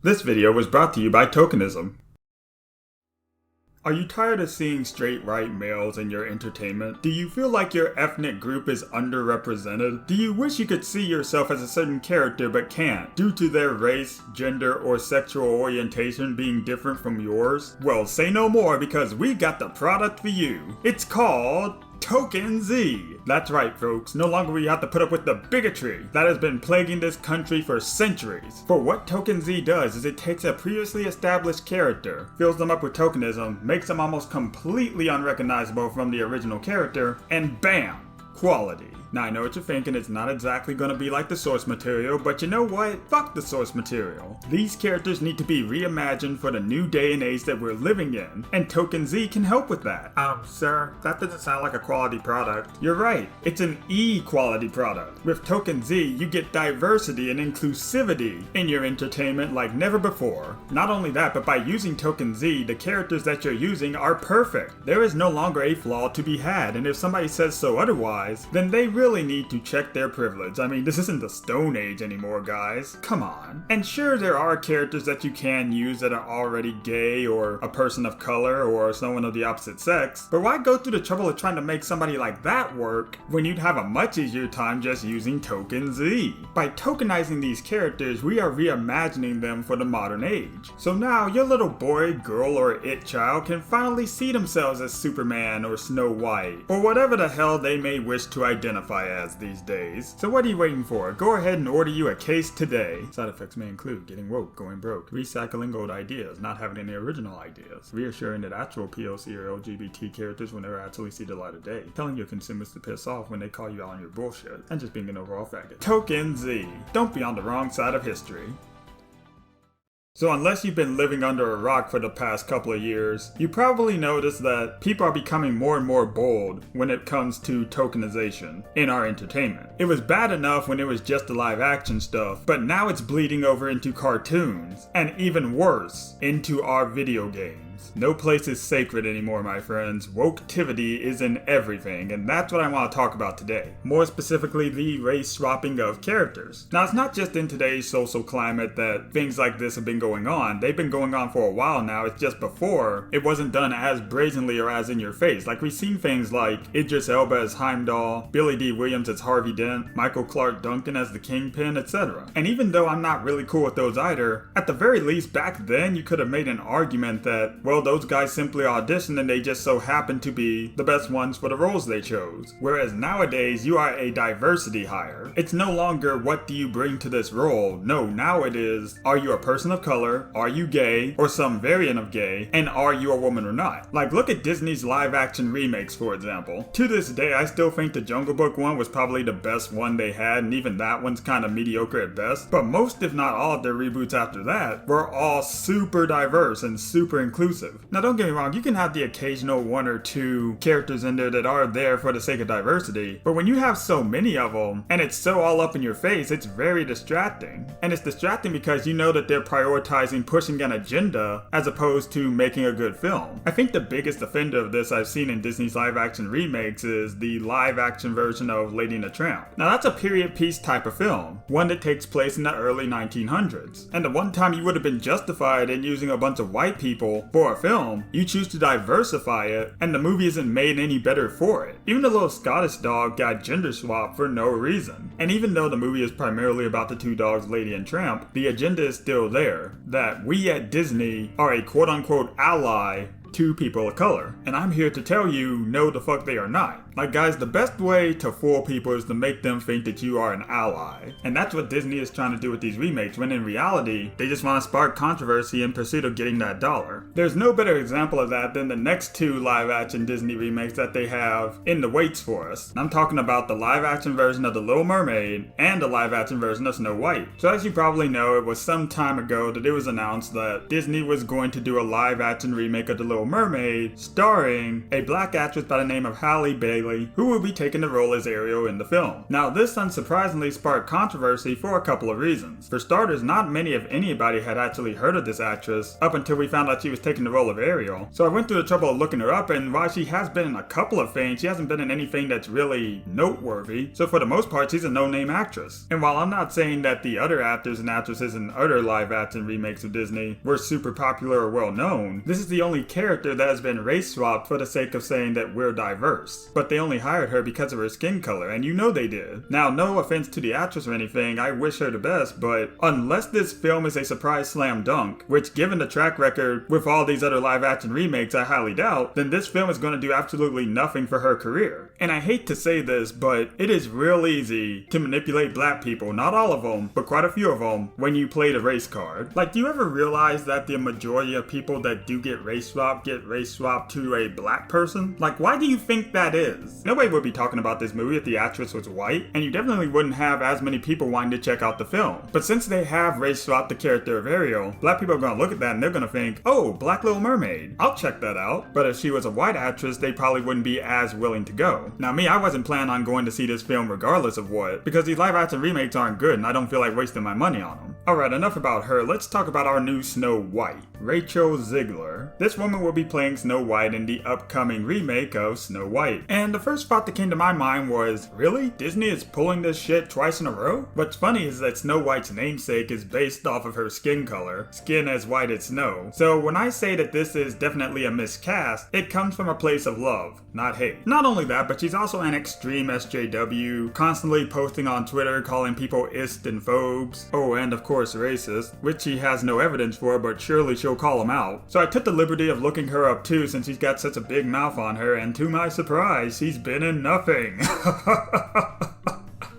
This video was brought to you by Tokenism. Are you tired of seeing straight white males in your entertainment? Do you feel like your ethnic group is underrepresented? Do you wish you could see yourself as a certain character but can't, due to their race, gender, or sexual orientation being different from yours? Well, say no more because we got the product for you. It's called Tokenization. That's right, folks. No longer will you have to put up with the bigotry that has been plaguing this country for centuries. For what Tokenization does is it takes a previously established character, fills them up with tokenism, makes them almost completely unrecognizable from the original character, and bam! Quality. Now I know what you're thinking, it's not exactly gonna be like the source material, but you know what? Fuck the source material. These characters need to be reimagined for the new day and age that we're living in, and Tokenization can help with that. Sir, that doesn't sound like a quality product. You're right, it's an E-quality product. With Tokenization, you get diversity and inclusivity in your entertainment like never before. Not only that, but by using Tokenization, the characters that you're using are perfect. There is no longer a flaw to be had, and if somebody says so otherwise, then they really need to check their privilege. I mean, this isn't the Stone Age anymore, guys. Come on. And sure, there are characters that you can use that are already gay or a person of color or someone of the opposite sex, but why go through the trouble of trying to make somebody like that work when you'd have a much easier time just using Tokenization? By tokenizing these characters, we are reimagining them for the modern age. So now your little boy, girl, or it child can finally see themselves as Superman or Snow White, or whatever the hell they may wish to identify as these days. So what are you waiting for? Go ahead and order you a case today. Side effects may include getting woke, going broke, recycling old ideas, not having any original ideas, reassuring that actual POC or LGBT characters will never actually see the light of day, telling your consumers to piss off when they call you out on your bullshit, and just being an overall faggot. Tokenization. Don't be on the wrong side of history. So unless you've been living under a rock for the past couple of years, you probably noticed that people are becoming more and more bold when it comes to tokenization in our entertainment. It was bad enough when it was just the live action stuff, but now it's bleeding over into cartoons, and even worse, into our video games. No place is sacred anymore, my friends. Woketivity is in everything, and that's what I want to talk about today. More specifically, the race swapping of characters. Now, it's not just in today's social climate that things like this have been going on. They've been going on for a while now. It's just before, it wasn't done as brazenly or as in your face. Like, we've seen things like Idris Elba as Heimdall, Billy D. Williams as Harvey Dent, Michael Clark Duncan as the Kingpin, etc. And even though I'm not really cool with those either, at the very least back then you could have made an argument that, well, those guys simply auditioned and they just so happened to be the best ones for the roles they chose. Whereas nowadays, you are a diversity hire. It's no longer what do you bring to this role. No, now it is, are you a person of color, are you gay, or some variant of gay, and are you a woman or not? Like, look at Disney's live action remakes, for example. To this day, I still think the Jungle Book one was probably the best one they had, and even that one's kind of mediocre at best. But most, if not all, of their reboots after that were all super diverse and super inclusive. Now don't get me wrong, you can have the occasional one or two characters in there that are there for the sake of diversity, but when you have so many of them, and it's so all up in your face, it's very distracting. And it's distracting because you know that they're prioritizing pushing an agenda as opposed to making a good film. I think the biggest offender of this I've seen in Disney's live action remakes is the live action version of Lady and the Tramp. Now that's a period piece type of film, one that takes place in the early 1900s. And the one time you would have been justified in using a bunch of white people for a film, you choose to diversify it, and the movie isn't made any better for it. Even the little Scottish dog got gender swapped for no reason. And even though the movie is primarily about the two dogs, Lady and Tramp, the agenda is still there, that we at Disney are a quote-unquote ally to people of color. And I'm here to tell you, no the fuck they are not. Like guys, the best way to fool people is to make them think that you are an ally. And that's what Disney is trying to do with these remakes, when in reality, they just want to spark controversy in pursuit of getting that dollar. There's no better example of that than the next two live action Disney remakes that they have in the waits for us. And I'm talking about the live action version of The Little Mermaid and the live action version of Snow White. So as you probably know, it was some time ago that it was announced that Disney was going to do a live action remake of The Little Mermaid starring a black actress by the name of Halle Bailey Bailey, who will be taking the role as Ariel in the film. Now, this unsurprisingly sparked controversy for a couple of reasons. For starters, not many if anybody had actually heard of this actress up until we found out she was taking the role of Ariel. So I went through the trouble of looking her up, and while she has been in a couple of things, she hasn't been in anything that's really noteworthy. So for the most part, she's a no-name actress. And while I'm not saying that the other actors and actresses in other live-action remakes of Disney were super popular or well-known, this is the only character that has been race-swapped for the sake of saying that we're diverse. But they only hired her because of her skin color, and you know they did. Now, no offense to the actress or anything, I wish her the best, but unless this film is a surprise slam dunk, which given the track record with all these other live-action remakes I highly doubt, then this film is going to do absolutely nothing for her career. And I hate to say this, but it is real easy to manipulate black people, not all of them, but quite a few of them, when you play the race card. Like, do you ever realize that the majority of people that do get race swapped to a black person? Like, why do you think that is? Nobody would be talking about this movie if the actress was white, and you definitely wouldn't have as many people wanting to check out the film. But since they have race swapped the character of Ariel, black people are going to look at that and they're going to think, oh, Black Little Mermaid, I'll check that out. But if she was a white actress, they probably wouldn't be as willing to go. Now me, I wasn't planning on going to see this film regardless of what, because these live action remakes aren't good and I don't feel like wasting my money on them. Alright, enough about her, let's talk about our new Snow White, Rachel Zegler. This woman will be playing Snow White in the upcoming remake of Snow White. And the first thought that came to my mind was, really? Disney is pulling this shit twice in a row? What's funny is that Snow White's namesake is based off of her skin color, skin as white as snow. So when I say that this is definitely a miscast, it comes from a place of love, not hate. Not only that, but she's also an extreme SJW, constantly posting on Twitter calling people ist and phobes. Oh, and of course racist, which she has no evidence for, but surely she'll call them out. So I took the liberty of looking her up too, since she's got such a big mouth on her, and to my surprise, she's been in nothing.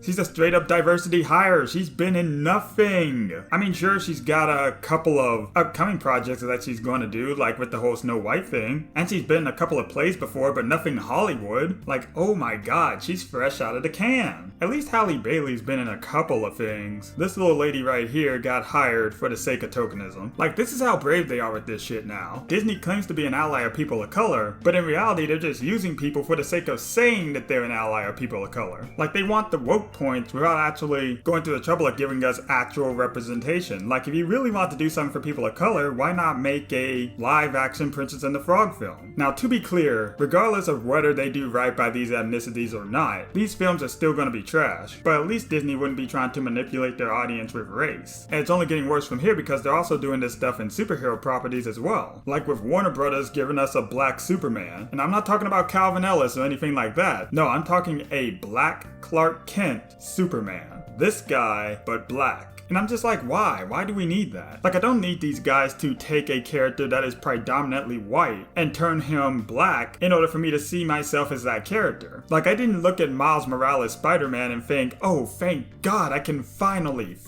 She's a straight up diversity hire. She's been in nothing. I mean, sure, she's got a couple of upcoming projects that she's going to do, like with the whole Snow White thing. And she's been in a couple of plays before, but nothing Hollywood. Like, oh my god, she's fresh out of the can. At least Halle Bailey's been in a couple of things. This little lady right here got hired for the sake of tokenism. Like, this is how brave they are with this shit now. Disney claims to be an ally of people of color, but in reality, they're just using people for the sake of saying that they're an ally of people of color. Like, they want the woke points without actually going through the trouble of giving us actual representation. Like, if you really want to do something for people of color, why not make a live action Princess and the Frog film? Now, to be clear, regardless of whether they do right by these ethnicities or not, these films are still going to be trash, but at least Disney wouldn't be trying to manipulate their audience with race. And it's only getting worse from here because they're also doing this stuff in superhero properties as well. Like with Warner Brothers giving us a black Superman. And I'm not talking about Calvin Ellis or anything like that. No, I'm talking a black Clark Kent Superman. This guy, but black. And I'm just like, why? Why do we need that? Like, I don't need these guys to take a character that is predominantly white and turn him black in order for me to see myself as that character. Like, I didn't look at Miles Morales' Spider-Man and think, oh, thank God, I can finally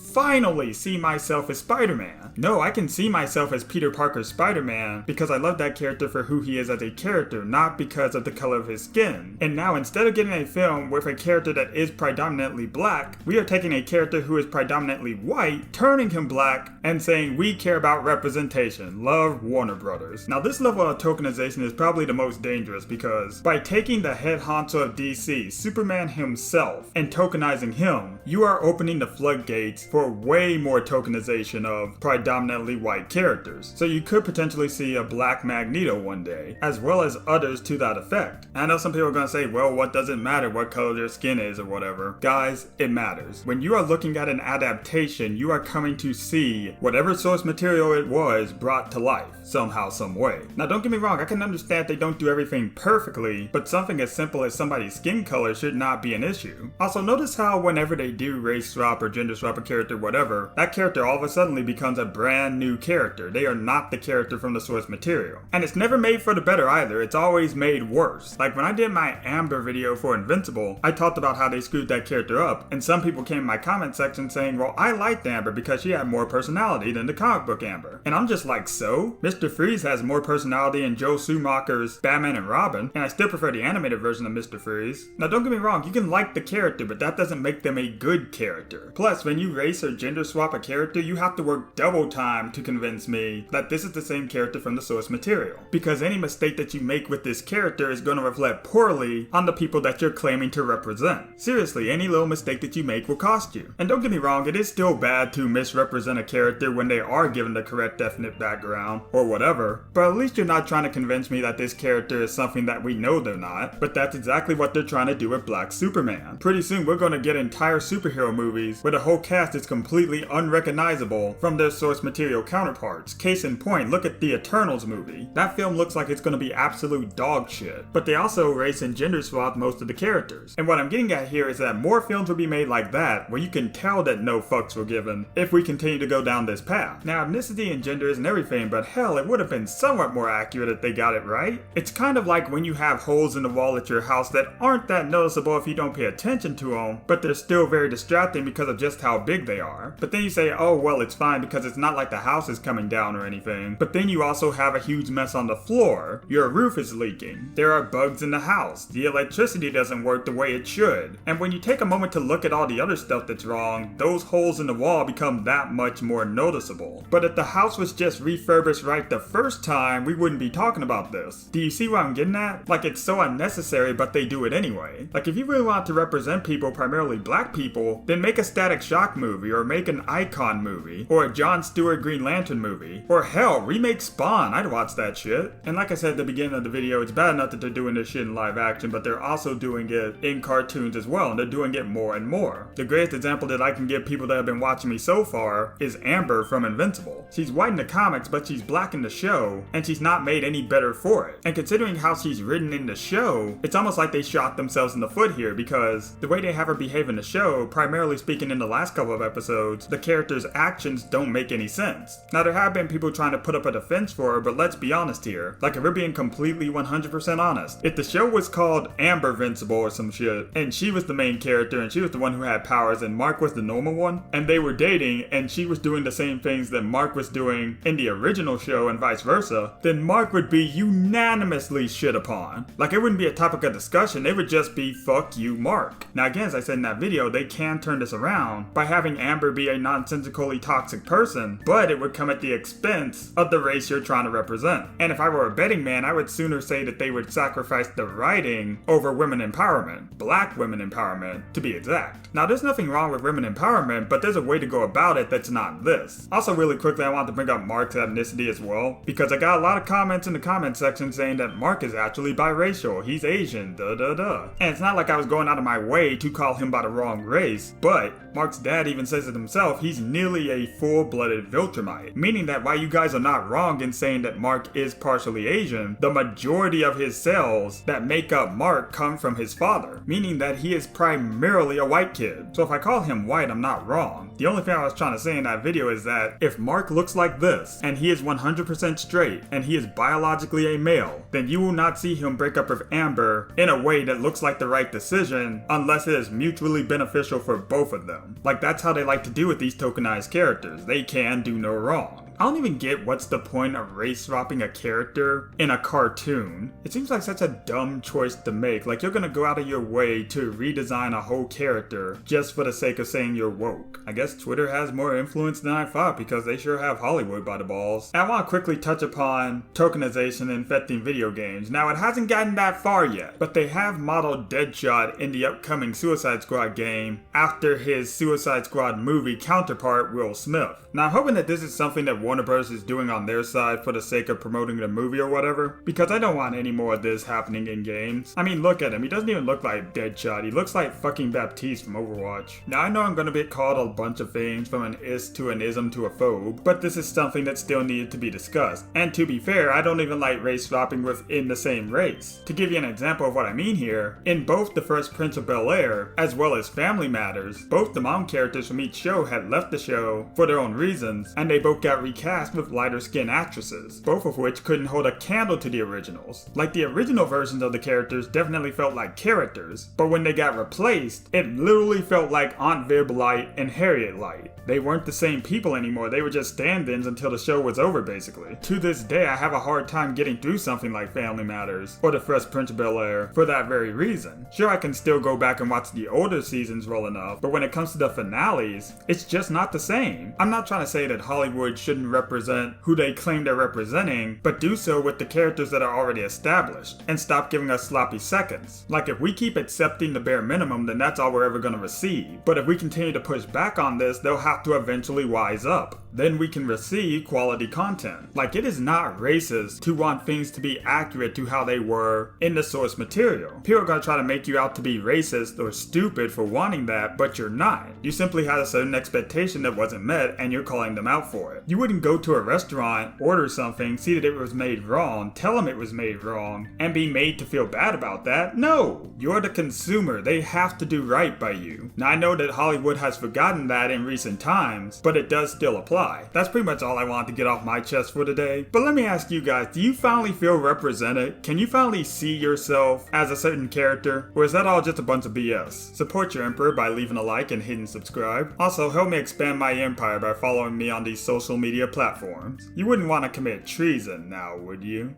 see myself as Spider-Man. No, I can see myself as Peter Parker's Spider-Man because I love that character for who he is as a character, not because of the color of his skin. And now, instead of getting a film with a character that is predominantly black, we are taking a character who is predominantly white, turning him black, and saying we care about representation. Love Warner Brothers. Now, this level of tokenization is probably the most dangerous because by taking the head honcho of DC, Superman himself, and tokenizing him, you are opening the floodgates for way more tokenization of predominantly white characters. So you could potentially see a black Magneto one day, as well as others to that effect. And I know some people are going to say, well, what does it matter what color their skin is or whatever? Guys, it matters. When you are looking at an adaptation, you are coming to see whatever source material it was brought to life, somehow, some way. Now, don't get me wrong, I can understand they don't do everything perfectly, but something as simple as somebody's skin color should not be an issue. Also, notice how whenever they do race swap or gender swap a character, whatever, that character all of a sudden becomes a brand new character. They are not the character from the source material. And it's never made for the better either, it's always made worse. Like when I did my Amber video for Invincible, I talked about how they screwed that character up, and some people came in my comment section saying, well, I like liked Amber because she had more personality than the comic book Amber. And I'm just like, so? Mr. Freeze has more personality in Joel Schumacher's Batman and Robin, and I still prefer the animated version of Mr. Freeze. Now don't get me wrong, you can like the character, but that doesn't make them a good character. Plus, when you race or gender swap a character, you have to work double time to convince me that this is the same character from the source material. Because any mistake that you make with this character is going to reflect poorly on the people that you're claiming to represent. Seriously, any little mistake that you make will cost you. And don't get me wrong, it is still bad to misrepresent a character when they are given the correct ethnic background, or whatever, but at least you're not trying to convince me that this character is something that we know they're not, but that's exactly what they're trying to do with Black Superman. Pretty soon we're going to get entire superhero movies where the whole cast is completely unrecognizable from their source material counterparts. Case in point, look at the Eternals movie. That film looks like it's going to be absolute dog shit, but they also race and gender swap most of the characters. And what I'm getting at here is that more films will be made like that, where you can tell that no fucks were given if we continue to go down this path. Now, ethnicity and gender isn't everything, but hell, it would have been somewhat more accurate if they got it right. It's kind of like when you have holes in the wall at your house that aren't that noticeable if you don't pay attention to them, but they're still very distracting because of just how big they are. But then you say, oh well, it's fine because it's not like the house is coming down or anything. But then you also have a huge mess on the floor. Your roof is leaking. There are bugs in the house. The electricity doesn't work the way it should. And when you take a moment to look at all the other stuff that's wrong, those holes in the wall become that much more noticeable. But if the house was just refurbished right the first time, we wouldn't be talking about this. Do you see what I'm getting at? Like, it's so unnecessary, but they do it anyway. Like, if you really want to represent people, primarily black people, then make a Static Shock movie, or make an Icon movie, or a Jon Stewart Green Lantern movie, or hell, remake Spawn. I'd watch that shit. And like I said at the beginning of the video, it's bad enough that they're doing this shit in live action, but they're also doing it in cartoons as well, and they're doing it more and more. The greatest example that I can give people that have been watching me so far is Amber from Invincible. She's white in the comics, but she's black in the show, and she's not made any better for it. And considering how she's written in the show, it's almost like they shot themselves in the foot here, because the way they have her behave in the show, primarily speaking in the last couple of episodes, the character's actions don't make any sense. Now, there have been people trying to put up a defense for her, but let's be honest here. Like, if we're being completely 100% honest, if the show was called Ambervincible or some shit, and she was the main character, and she was the one who had powers, and Mark was the normal one, and they were dating, and she was doing the same things that Mark was doing in the original show and vice versa, then Mark would be unanimously shit upon. Like, it wouldn't be a topic of discussion, it would just be fuck you, Mark. Now again, as I said in that video, they can turn this around by having Amber be a nonsensically toxic person, but it would come at the expense of the race you're trying to represent. And if I were a betting man, I would sooner say that they would sacrifice the writing over women empowerment. Black women empowerment, to be exact. Now, there's nothing wrong with women empowerment, but there's a way to go about it that's not this. Also, really quickly, I want to bring up Mark's ethnicity as well, because I got a lot of comments in the comment section saying that Mark is actually biracial, he's Asian, And it's not like I was going out of my way to call him by the wrong race, but Mark's dad even says it himself, he's nearly a full-blooded Viltrumite, meaning that while you guys are not wrong in saying that Mark is partially Asian, the majority of his cells that make up Mark come from his father, meaning that he is primarily a white kid. So if I call him white, I'm not wrong. The only thing I was trying to say in that video is that if Mark looks like this, and he is 100% straight, and he is biologically a male, then you will not see him break up with Amber in a way that looks like the right decision, unless it is mutually beneficial for both of them. Like, that's how they like to do with these tokenized characters. They can do no wrong. I don't even get what's the point of race swapping a character in a cartoon. It seems like such a dumb choice to make. Like, you're gonna go out of your way to redesign a whole character just for the sake of saying you're woke. I guess Twitter has more influence than I thought because they sure have Hollywood by the balls. And I want to quickly touch upon tokenization infecting video games. Now, it hasn't gotten that far yet, but they have modeled Deadshot in the upcoming Suicide Squad game after his Suicide Squad movie counterpart, Will Smith. Now, I'm hoping that this is something that Warner Bros. Is doing on their side for the sake of promoting the movie or whatever, because I don't want any more of this happening in games. I mean, look at him. He doesn't even look like Deadshot. He looks like fucking Baptiste from Overwatch. Now, I know I'm gonna be called a bunch of things, from an is to an ism to a phobe, but this is something that still needed to be discussed. And to be fair, I don't even like race swapping within the same race. To give you an example of what I mean here, in both The Fresh Prince of Bel-Air, as well as Family Matters, both the mom characters from each show had left the show for their own reasons, and they both got recast cast with lighter skinned actresses, both of which couldn't hold a candle to the originals. Like, the original versions of the characters definitely felt like characters, but when they got replaced, it literally felt like Aunt Viv Light and Harriet Light. They weren't the same people anymore, they were just stand-ins until the show was over basically. To this day, I have a hard time getting through something like Family Matters or The Fresh Prince of Bel-Air for that very reason. Sure, I can still go back and watch the older seasons well enough, but when it comes to the finales, it's just not the same. I'm not trying to say that Hollywood shouldn't represent who they claim they're representing, but do so with the characters that are already established, and stop giving us sloppy seconds. Like, if we keep accepting the bare minimum, then that's all we're ever gonna receive. But if we continue to push back on this, they'll have to eventually wise up. Then we can receive quality content. Like, it is not racist to want things to be accurate to how they were in the source material. People are gonna try to make you out to be racist or stupid for wanting that, but you're not. You simply had a certain expectation that wasn't met, and you're calling them out for it. You wouldn't go to a restaurant, order something, see that it was made wrong, tell them it was made wrong, and be made to feel bad about that. No! You're the consumer. They have to do right by you. Now, I know that Hollywood has forgotten that in recent times, but it does still apply. That's pretty much all I wanted to get off my chest for today. But let me ask you guys, do you finally feel represented? Can you finally see yourself as a certain character? Or is that all just a bunch of BS? Support your emperor by leaving a like and hitting subscribe. Also, help me expand my empire by following me on these social media platforms. You wouldn't want to commit treason now, would you?